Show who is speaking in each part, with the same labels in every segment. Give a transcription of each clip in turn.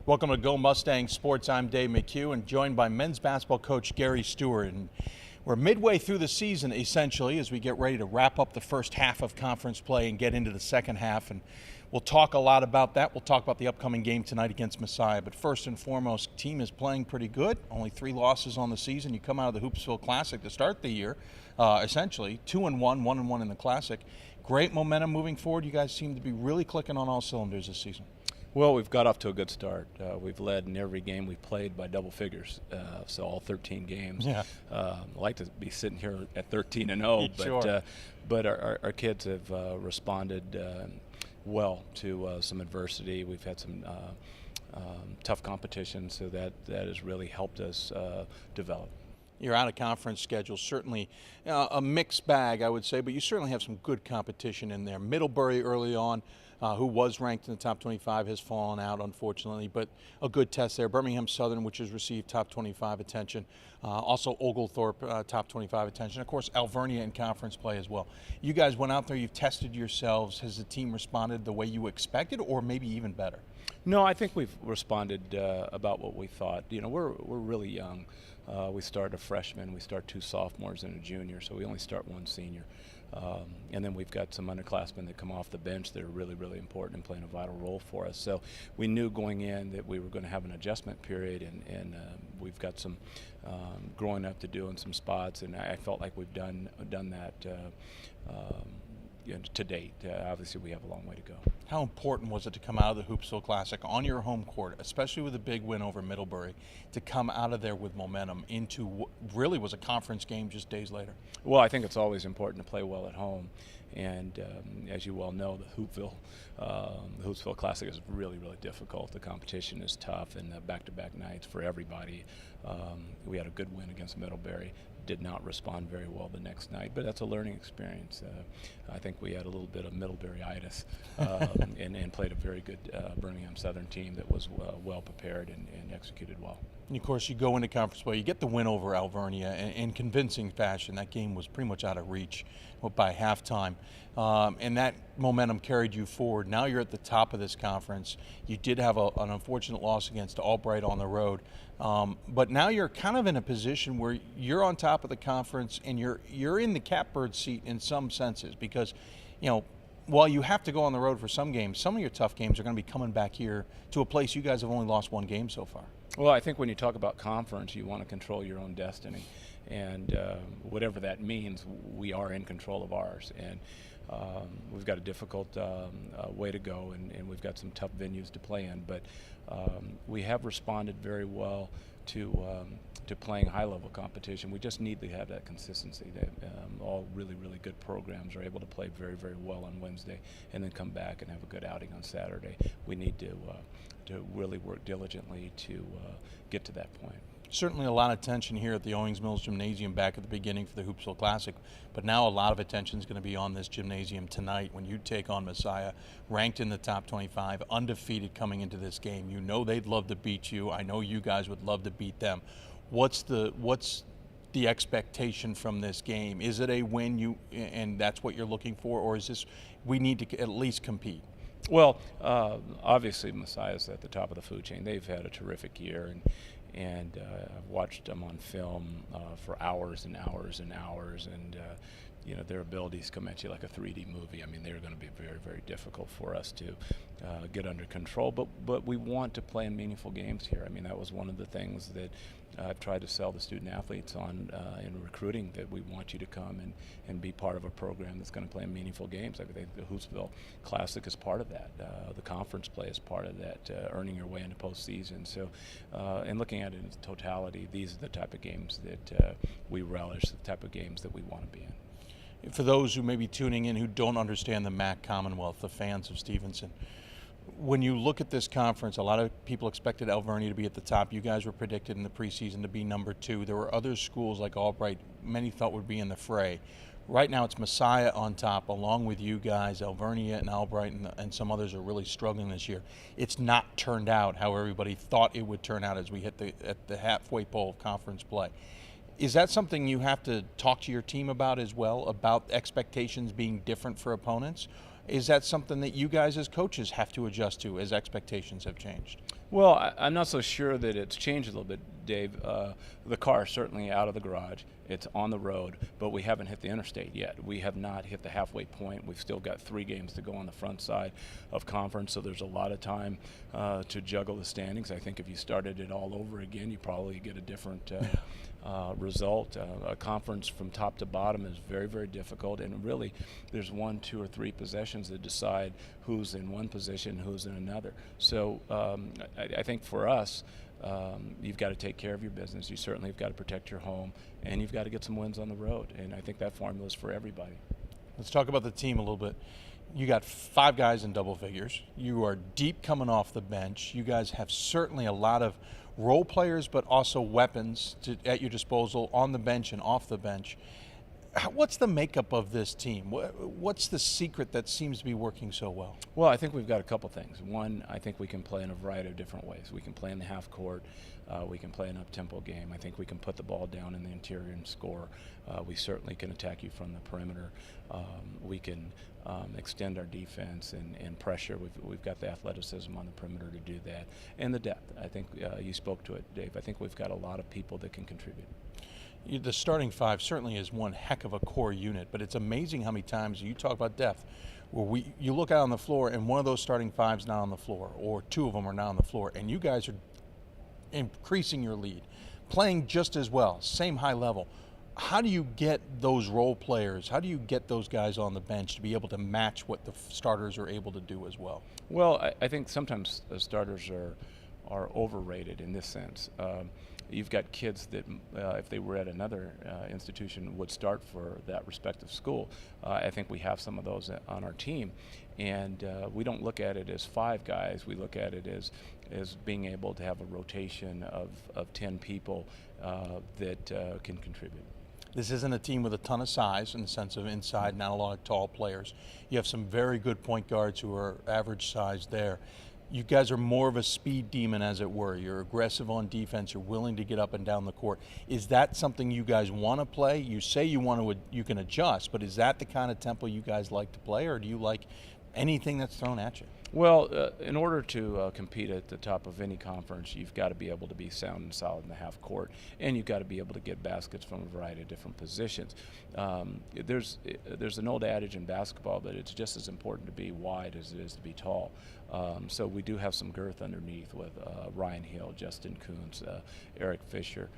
Speaker 1: Welcome to Go Mustangs Sports. I'm Dave McHugh and joined by men's basketball coach Gary Stewart. And we're midway through the season, essentially, as we get ready to wrap up the first half of conference play and get into the second half. And we'll talk a lot about that. We'll talk about the upcoming game tonight against Messiah. But first and foremost, team is playing pretty good. Only 3 losses on the season. You come out of the Hoopsville Classic to start the year, essentially 2-1, 1-1 in the Classic. Great momentum moving forward. You guys seem to be really clicking on all cylinders this season.
Speaker 2: Well, we've got off to a good start. We've led in every game we've played by double figures, so all 13 games.
Speaker 1: Yeah.
Speaker 2: I'd like to be sitting here at 13-0, but
Speaker 1: Sure.
Speaker 2: But our kids have responded well to some adversity. We've had some tough competition, so that has really helped us develop.
Speaker 1: Your out-of-conference schedule, certainly a mixed bag, I would say, but you certainly have some good competition in there. Middlebury early on, who was ranked in the top 25, has fallen out, unfortunately, but a good test there. Birmingham Southern, which has received top 25 attention. Also Oglethorpe, top 25 attention. Of course, Alvernia in conference play as well. You guys went out there, you've tested yourselves. Has the team responded the way you expected, or maybe even better?
Speaker 2: No, I think we've responded about what we thought. You know, we're really young. We start a freshman, we start 2 sophomores and a junior, so we only start 1 senior. And then we've got some underclassmen that come off the bench that are really, really important and playing a vital role for us. So we knew going in that we were going to have an adjustment period, and we've got some growing up to do in some spots, and I felt like we've done that to date. Obviously, we have a long way to go.
Speaker 1: How important was it to come out of the Hoopsville Classic on your home court, especially with a big win over Middlebury, to come out of there with momentum into what really was a conference game just days later?
Speaker 2: Well, I think it's always important to play well at home, and as you well know, the Hoopsville Classic is really, really difficult. The competition is tough, and back-to-back nights for everybody. We had a good win against Middlebury. Did not respond very well the next night, but that's a learning experience. I think we had a little bit of Middlebury-itis and played a very good Birmingham Southern team that was well prepared and executed well.
Speaker 1: And of course, you go into conference play, you get the win over Alvernia in convincing fashion. That game was pretty much out of reach by halftime, and that momentum carried you forward. Now you're at the top of this conference. You did have an unfortunate loss against Albright on the road, but now you're kind of in a position where you're on top of the conference and you're in the catbird seat in some senses, because, you know, while you have to go on the road for some games, some of your tough games are going to be coming back here to a place you guys have only lost 1 game so far.
Speaker 2: Well, I think when you talk about conference, you want to control your own destiny, and whatever that means, we are in control of ours. And we've got a difficult way to go, and we've got some tough venues to play in, but we have responded very well to playing high-level competition. We just need to have that consistency. That all really, really good programs are able to play very, very well on Wednesday and then come back and have a good outing on Saturday. We need to really work diligently to get to that point.
Speaker 1: Certainly a lot of attention here at the Owings Mills Gymnasium back at the beginning for the Hoopsville Classic, but now a lot of attention is going to be on this gymnasium tonight when you take on Messiah, ranked in the top 25, undefeated coming into this game. You know they'd love to beat you. I know you guys would love to beat them. What's the expectation from this game? Is it a win and that's what you're looking for, or is this we need to at least compete?
Speaker 2: Well, obviously Messiah's at the top of the food chain. They've had a terrific year, and I've watched them on film for hours and hours and hours, and you know, their abilities come at you like a 3D movie. I mean, they're going to be very, very difficult for us to get under control, but we want to play in meaningful games here. I mean, that was one of the things that I've tried to sell the student athletes on in recruiting, that we want you to come and be part of a program that's going to play in meaningful games. I think the Hoopsville Classic is part of that. The conference play is part of that, earning your way into postseason. So, and looking at it in totality, these are the type of games that we relish, the type of games that we want to be in.
Speaker 1: For those who may be tuning in who don't understand the MAC Commonwealth, the fans of Stevenson, when you look at this conference, a lot of people expected Alvernia to be at the top. You guys were predicted in the preseason to be number 2. There were other schools like Albright many thought would be in the fray. Right now it's Messiah on top along with you guys. Alvernia and Albright and some others are really struggling this year. It's not turned out how everybody thought it would turn out as we hit at the halfway pole of conference play. Is that something you have to talk to your team about as well, about expectations being different for opponents? Is that something that you guys as coaches have to adjust to as expectations have changed?
Speaker 2: Well, I'm not so sure that it's changed a little bit, Dave. The car is certainly out of the garage. It's on the road, but we haven't hit the interstate yet. We have not hit the halfway point. We've still got 3 games to go on the front side of conference, so there's a lot of time to juggle the standings. I think if you started it all over again, you probably get a different result. A conference from top to bottom is very, very difficult, and really there's 1, 2, or 3 possessions that decide who's in one position, who's in another. So I think for us, you've got to take care of your business. You certainly have got to protect your home, and you've got to get some wins on the road. And I think that formula is for everybody.
Speaker 1: Let's talk about the team a little bit. You got 5 guys in double figures. You are deep coming off the bench. You guys have certainly a lot of role players, but also weapons at your disposal on the bench and off the bench. What's the makeup of this team? What's the secret that seems to be working so well?
Speaker 2: Well, I think we've got a couple things. One, I think we can play in a variety of different ways. We can play in the half court. We can play an up-tempo game. I think we can put the ball down in the interior and score. We certainly can attack you from the perimeter. We can extend our defense and pressure. We've got the athleticism on the perimeter to do that. And the depth. I think you spoke to it, Dave. I think we've got a lot of people that can contribute.
Speaker 1: The starting 5 certainly is one heck of a core unit, but it's amazing how many times you talk about depth where you look out on the floor and one of those starting 5's not on the floor, or 2 of them are not on the floor, and you guys are increasing your lead, playing just as well, same high level. How do you get those role players, how do you get those guys on the bench to be able to match what the starters are able to do as well?
Speaker 2: Well, I think sometimes the starters are overrated in this sense. You've got kids that, if they were at another institution, would start for that respective school. I think we have some of those on our team, and we don't look at it as 5 guys. We look at it as being able to have a rotation of 10 people that can contribute.
Speaker 1: This isn't a team with a ton of size in the sense of inside, not a lot of tall players. You have some very good point guards who are average size there. You guys are more of a speed demon, as it were. You're aggressive on defense. You're willing to get up and down the court. Is that something you guys want to play? You say you can adjust, but is that the kind of tempo you guys like to play, or do you like anything that's thrown at you?
Speaker 2: Well, in order to compete at the top of any conference, you've got to be able to be sound and solid in the half court, and you've got to be able to get baskets from a variety of different positions. There's an old adage in basketball that it's just as important to be wide as it is to be tall. So we do have some girth underneath with Ryan Hill, Justin Coons, Eric Fisher,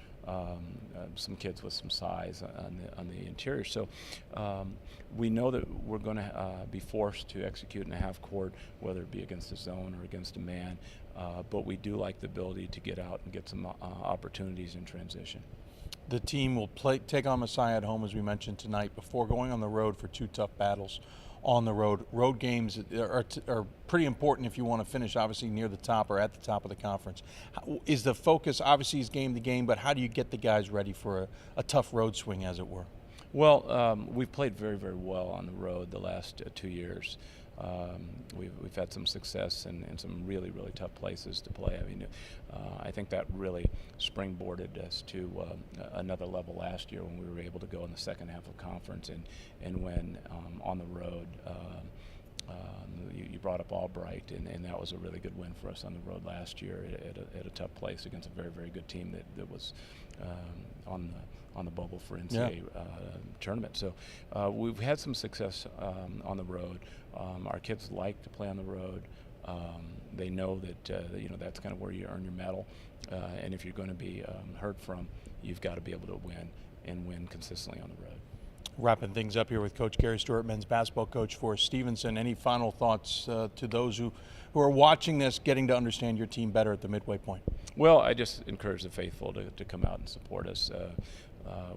Speaker 2: some kids with some size on the interior. So we know that we're going to be forced to execute in a half court, whether it be against a zone or against a man. But we do like the ability to get out and get some opportunities in transition.
Speaker 1: The team will take on Messiah at home, as we mentioned tonight, before going on the road for 2 tough battles on the road. Road games are pretty important if you want to finish, obviously, near the top or at the top of the conference. Is the focus, obviously, is game to game, but how do you get the guys ready for a tough road swing, as it were?
Speaker 2: Well, we've played very, very well on the road the last 2 years. We've had some success in some really, really tough places to play. I mean, I think that really springboarded us to another level last year when we were able to go in the second half of conference and win on the road. You brought up Albright, and that was a really good win for us on the road last year at a tough place against a very, very good team that was on the bubble for NCAA tournament. So we've had some success on the road. Our kids like to play on the road. They know that that's kind of where you earn your medal, and if you're going to be heard from, you've got to be able to win and win consistently on the road.
Speaker 1: Wrapping things up here with Coach Gary Stewart, men's basketball coach for Stevenson. Any final thoughts to those who are watching this, getting to understand your team better at the midway point?
Speaker 2: Well, I just encourage the faithful to come out and support us.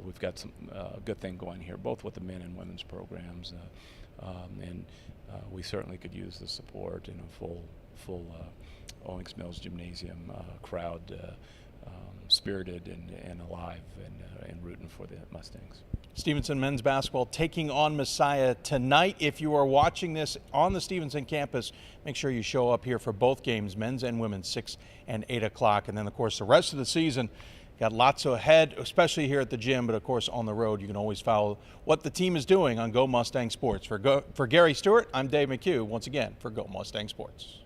Speaker 2: We've got some good thing going here, both with the men and women's programs, and we certainly could use the support in a full Owings Mills Gymnasium crowd, spirited and alive and rooting for the Mustangs.
Speaker 1: Stevenson men's basketball taking on Messiah tonight. If you are watching this on the Stevenson campus, make sure you show up here for both games, men's and women's, 6 and 8 o'clock. And then, of course, the rest of the season, Got lots ahead, especially here at the gym, but of course on the road you can always follow what the team is doing on Go Mustang Sports. For Gary Stewart, I'm Dave McHugh, once again for Go Mustang Sports.